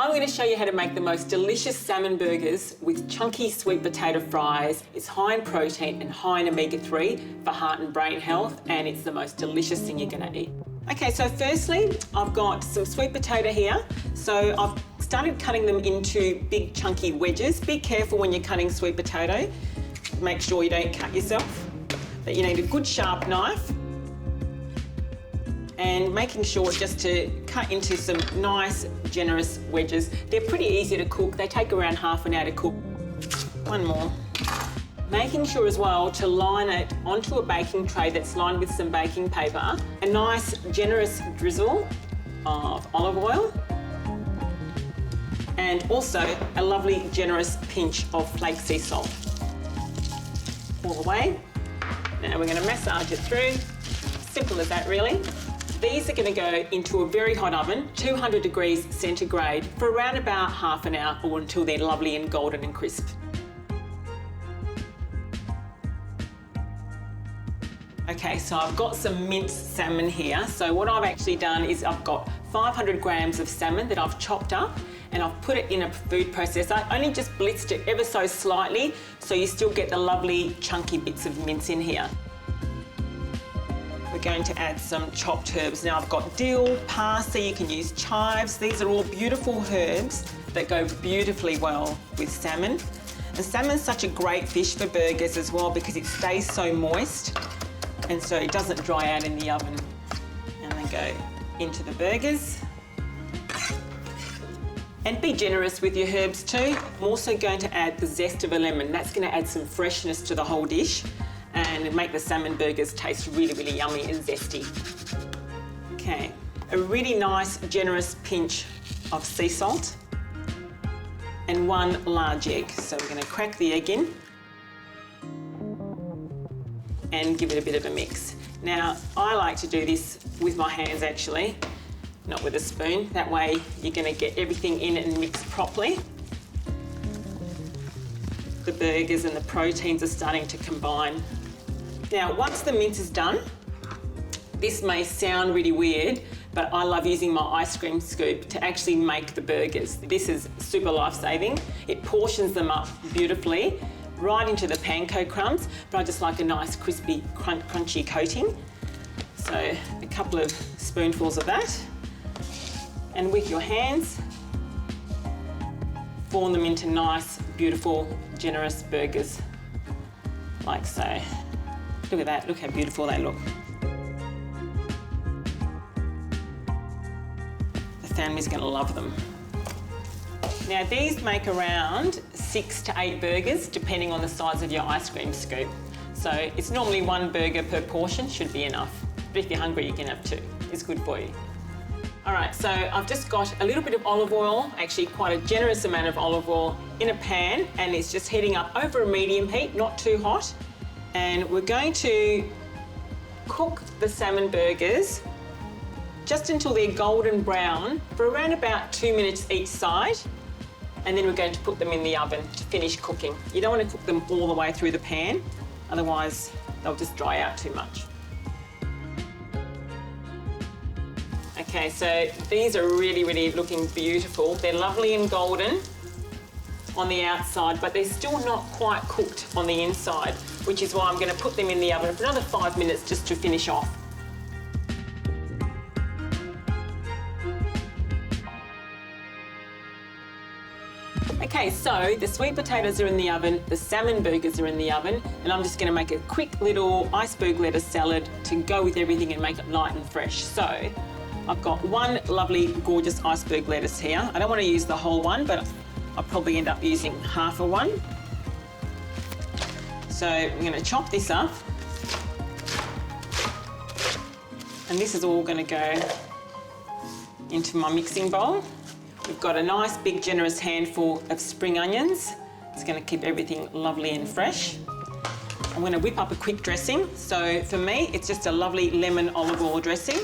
I'm going to show you how to make the most delicious salmon burgers with chunky sweet potato fries. It's high in protein and high in omega-3 for heart and brain health, and it's the most delicious thing you're going to eat. Okay, so firstly, I've got some sweet potato here. So I've started cutting them into big chunky wedges. Be careful when you're cutting sweet potato. Make sure you don't cut yourself. But you need a good sharp knife. And making sure just to cut into some nice, generous wedges. They're pretty easy to cook. They take around half an hour to cook. One more. Making sure as well to line it onto a baking tray that's lined with some baking paper. A nice, generous drizzle of olive oil. And also a lovely, generous pinch of flake sea salt. All the way. Now we're going to massage it through. Simple as that, really. These are going to go into a very hot oven, 200 degrees centigrade, for around about half an hour or until they're lovely and golden and crisp. Okay, so I've got some minced salmon here. So what I've actually done is I've got 500 grams of salmon that I've chopped up and I've put it in a food processor. I only just blitzed it ever so slightly so you still get the lovely chunky bits of mince in here. We're going to add some chopped herbs. Now I've got dill, parsley, you can use chives. These are all beautiful herbs that go beautifully well with salmon. And salmon's such a great fish for burgers as well because it stays so moist and so it doesn't dry out in the oven. And then go into the burgers. And be generous with your herbs too. I'm also going to add the zest of a lemon. That's going to add some freshness to the whole dish and make the salmon burgers taste really, really yummy and zesty. Okay, a really nice, generous pinch of sea salt and one large egg. So we're going to crack the egg in and give it a bit of a mix. Now, I like to do this with my hands actually, not with a spoon. That way you're going to get everything in and mixed properly. The burgers and the proteins are starting to combine. Now, once the mince is done, this may sound really weird, but I love using my ice cream scoop to actually make the burgers. This is super life-saving. It portions them up beautifully, right into the panko crumbs, but I just like a nice crispy, crunchy coating. So a couple of spoonfuls of that. And with your hands, form them into nice, beautiful, generous burgers, like so. Look at that, look how beautiful they look. The family's gonna love them. Now these make around 6 to 8 burgers, depending on the size of your ice cream scoop. So it's normally 1 burger per portion, should be enough. But if you're hungry, you can have 2. It's good for you. All right, so I've just got a little bit of olive oil, actually quite a generous amount of olive oil in a pan, and it's just heating up over a medium heat, not too hot. And we're going to cook the salmon burgers just until they're golden brown for around about 2 minutes each side. And then we're going to put them in the oven to finish cooking. You don't want to cook them all the way through the pan, otherwise they'll just dry out too much. Okay, so these are really, really looking beautiful. They're lovely and golden on the outside, but they're still not quite cooked on the inside, which is why I'm going to put them in the oven for another 5 minutes just to finish off. Okay, so the sweet potatoes are in the oven, the salmon burgers are in the oven, and I'm just going to make a quick little iceberg lettuce salad to go with everything and make it light and fresh. So I've got one lovely, gorgeous iceberg lettuce here. I don't want to use the whole one, but I'll probably end up using half a one. So I'm going to chop this up. And this is all going to go into my mixing bowl. We've got a nice, big, generous handful of spring onions. It's going to keep everything lovely and fresh. I'm going to whip up a quick dressing. So for me, it's just a lovely lemon olive oil dressing.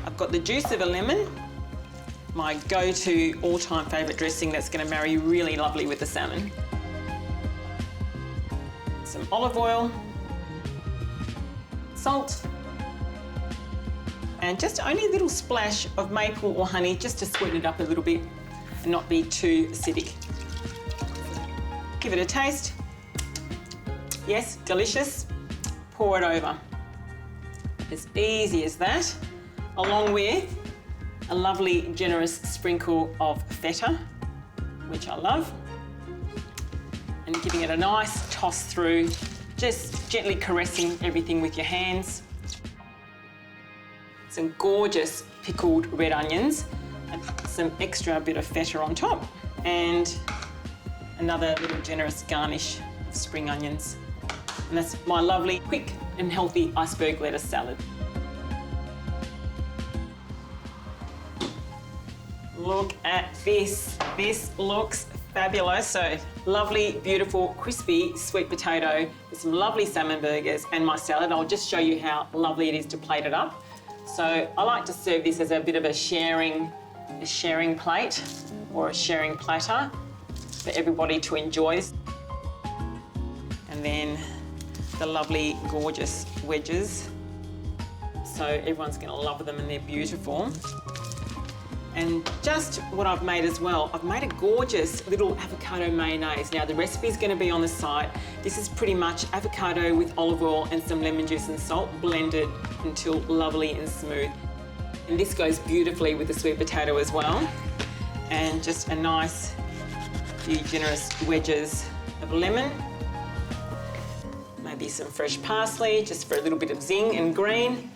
I've got the juice of a lemon, my go-to all-time favourite dressing that's going to marry really lovely with the salmon. Some olive oil, salt, and just only a little splash of maple or honey just to sweeten it up a little bit. and not be too acidic. Give it a taste. Yes, delicious. Pour it over. As easy as that, along with a lovely generous sprinkle of feta, which I love, and giving it a nice toss through, just gently caressing everything with your hands. Some gorgeous pickled red onions and some extra bit of feta on top, and another little generous garnish of spring onions. And that's my lovely, quick and healthy iceberg lettuce salad. Look at this. This looks fabulous. So lovely, beautiful, crispy sweet potato with some lovely salmon burgers and my salad. I'll just show you how lovely it is to plate it up. So I like to serve this as a bit of a sharing plate or a sharing platter for everybody to enjoy. And then the lovely, gorgeous wedges. So everyone's gonna love them and they're beautiful. And just what I've made as well, I've made a gorgeous little avocado mayonnaise. Now the recipe is going to be on the site. This is pretty much avocado with olive oil and some lemon juice and salt blended until lovely and smooth. And this goes beautifully with the sweet potato as well. And just a nice few generous wedges of lemon. Maybe some fresh parsley just for a little bit of zing and green.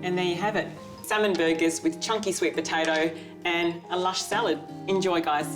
And there you have it. Salmon burgers with chunky sweet potato and a lush salad. Enjoy, guys.